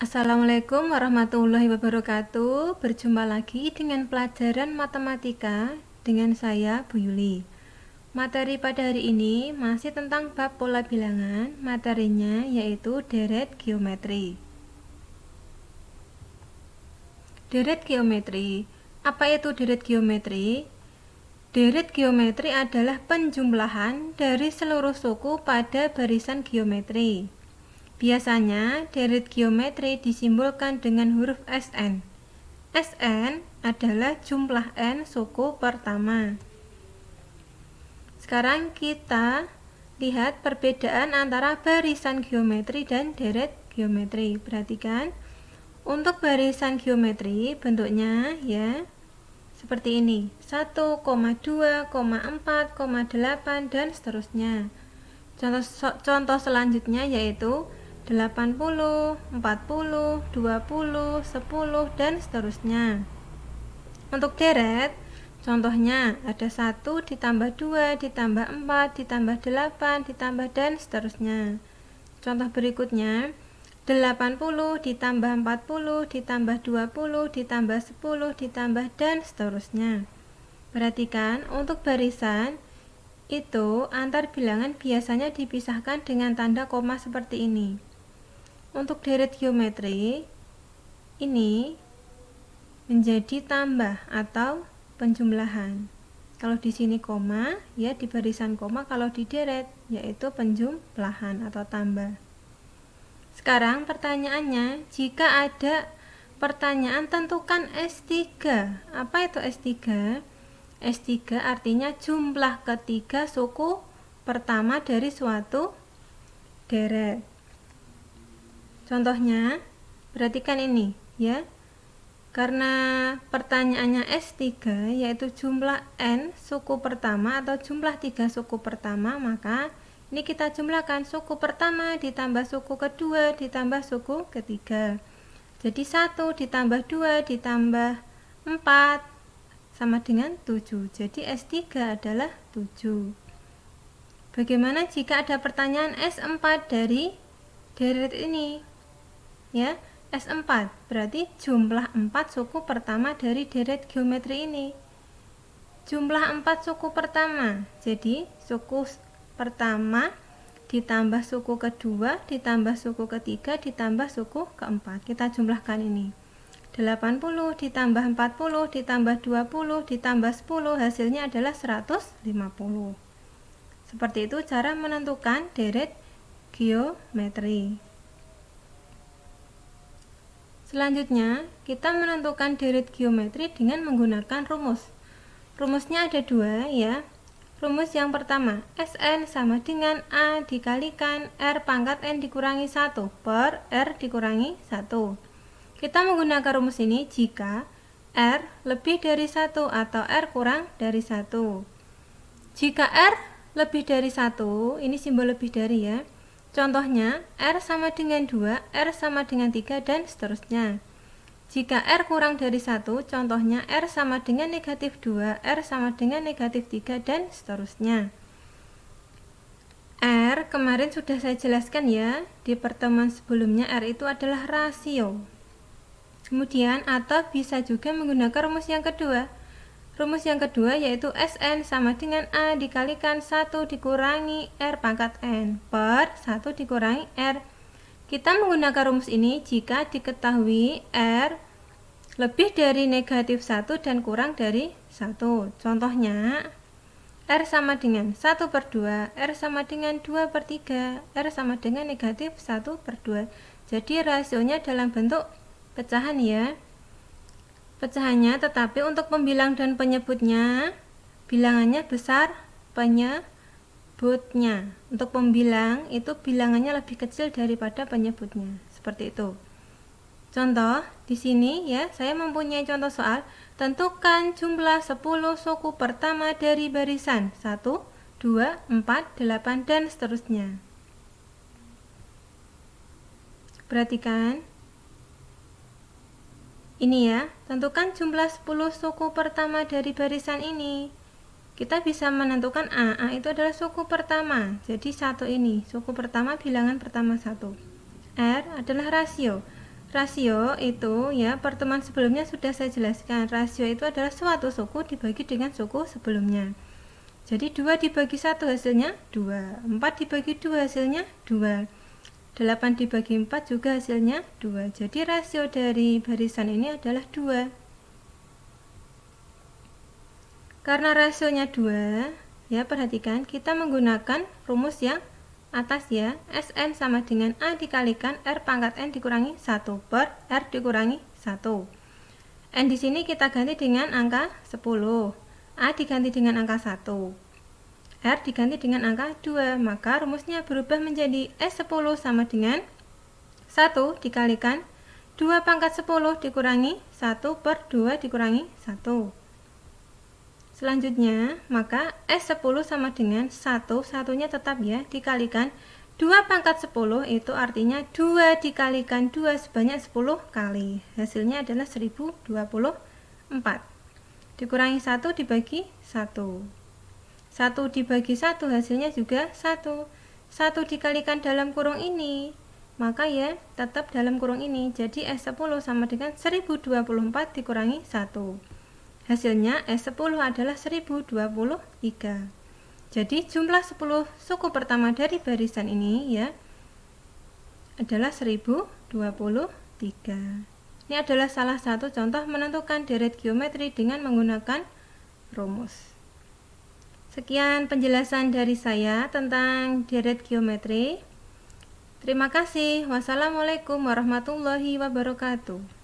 Assalamualaikum warahmatullahi wabarakatuh. Berjumpa lagi dengan pelajaran matematika dengan saya, Bu Yuli. Materi pada hari ini masih tentang bab pola bilangan. Materinya yaitu deret geometri. Deret geometri. Apa itu deret geometri? Deret geometri adalah penjumlahan dari seluruh suku pada barisan geometri. Biasanya, deret geometri disimbolkan dengan huruf Sn. Sn adalah jumlah n suku pertama. Sekarang kita lihat perbedaan antara barisan geometri dan deret geometri. Perhatikan, untuk barisan geometri bentuknya ya seperti ini: 1, 2, 4, 8 dan seterusnya. Contoh selanjutnya yaitu 80, 40, 20, 10 dan seterusnya. Untuk deret, contohnya ada 1 ditambah 2 ditambah 4 ditambah 8 ditambah dan seterusnya. Contoh berikutnya 80 ditambah 40 ditambah 20 ditambah 10 ditambah dan seterusnya. Perhatikan, untuk barisan itu antar bilangan biasanya dipisahkan dengan tanda koma seperti ini. Untuk deret geometri ini menjadi tambah atau penjumlahan. Kalau di sini koma, ya di barisan koma. Kalau di deret, yaitu penjumlahan atau tambah. Sekarang pertanyaannya, jika ada pertanyaan tentukan S3. Apa itu S3? S3 artinya jumlah ketiga suku pertama dari suatu deret. Contohnya, perhatikan ini ya. Karena pertanyaannya S3 yaitu jumlah n suku pertama atau jumlah 3 suku pertama, maka ini kita jumlahkan suku pertama ditambah suku kedua ditambah suku ketiga. Jadi 1 ditambah 2 ditambah 4 sama dengan 7. Jadi S3 adalah 7. Bagaimana jika ada pertanyaan S4 dari deret ini? Ya, S4 berarti jumlah 4 suku pertama dari deret geometri ini. Jumlah 4 suku pertama, jadi suku pertama ditambah suku kedua ditambah suku ketiga ditambah suku keempat. Kita jumlahkan ini. 80 ditambah 40 ditambah 20 ditambah 10 hasilnya adalah 150. Seperti itu cara menentukan deret geometri. Selanjutnya, kita menentukan deret geometri dengan menggunakan rumus. Rumusnya ada dua ya. Rumus yang pertama, Sn sama dengan A dikalikan R pangkat N dikurangi 1 per R dikurangi 1. Kita menggunakan rumus ini jika R lebih dari 1 atau R kurang dari 1. Jika R lebih dari 1, ini simbol lebih dari ya. Contohnya, R sama dengan 2, R sama dengan 3, dan seterusnya. Jika R kurang dari 1, contohnya R sama dengan negatif 2, R sama dengan negatif 3, dan seterusnya. R kemarin sudah saya jelaskan ya, di pertemuan sebelumnya R itu adalah rasio. Kemudian, atau bisa juga menggunakan rumus yang kedua. Rumus yang kedua yaitu Sn sama dengan A dikalikan 1 dikurangi R pangkat N per 1 dikurangi R. Kita menggunakan rumus ini jika diketahui R lebih dari negatif 1 dan kurang dari 1. Contohnya, R sama dengan 1 per 2, R sama dengan 2 per 3, R sama dengan negatif 1 per 2. Jadi rasionya dalam bentuk pecahan ya. Pecahannya, tetapi untuk pembilang dan penyebutnya bilangannya besar, penyebutnya. Untuk pembilang itu bilangannya lebih kecil daripada penyebutnya. Seperti itu. Contoh di sini ya, saya mempunyai contoh soal. Tentukan jumlah 10 suku pertama dari barisan 1, 2, 4, 8 dan seterusnya. Perhatikan. Ini ya, tentukan jumlah 10 suku pertama dari barisan ini. Kita bisa menentukan A. A itu adalah suku pertama. Jadi 1 ini, suku pertama bilangan pertama 1. R adalah rasio. Rasio itu ya, pertemuan sebelumnya sudah saya jelaskan. Rasio itu adalah suatu suku dibagi dengan suku sebelumnya. Jadi 2 dibagi 1 hasilnya 2, 4 dibagi 2 hasilnya 2, 8 dibagi 4 juga hasilnya 2. Jadi rasio dari barisan ini adalah 2. Karena rasionya 2, ya perhatikan kita menggunakan rumus yang atas ya. Sn sama dengan A dikalikan R pangkat N dikurangi 1 per R dikurangi 1. N di sini kita ganti dengan angka 10. A diganti dengan angka 1. R diganti dengan angka 2. Maka rumusnya berubah menjadi S10 sama dengan 1 dikalikan 2 pangkat 10 dikurangi 1 per 2 dikurangi 1. Selanjutnya, maka S10 sama dengan 1, satunya tetap ya, dikalikan 2 pangkat 10, itu artinya 2 dikalikan 2 sebanyak 10 kali. Hasilnya adalah 1024. Dikurangi 1 dibagi 1. 1 dibagi 1 hasilnya juga 1. 1 dikalikan dalam kurung ini, maka ya tetap dalam kurung ini. Jadi S10 sama dengan 1024 dikurangi 1. Hasilnya S10 adalah 1023. Jadi jumlah 10 suku pertama dari barisan ini ya adalah 1023. Ini adalah salah satu contoh menentukan deret geometri dengan menggunakan rumus. Sekian penjelasan dari saya tentang deret geometri. Terima kasih. Wassalamualaikum warahmatullahi wabarakatuh.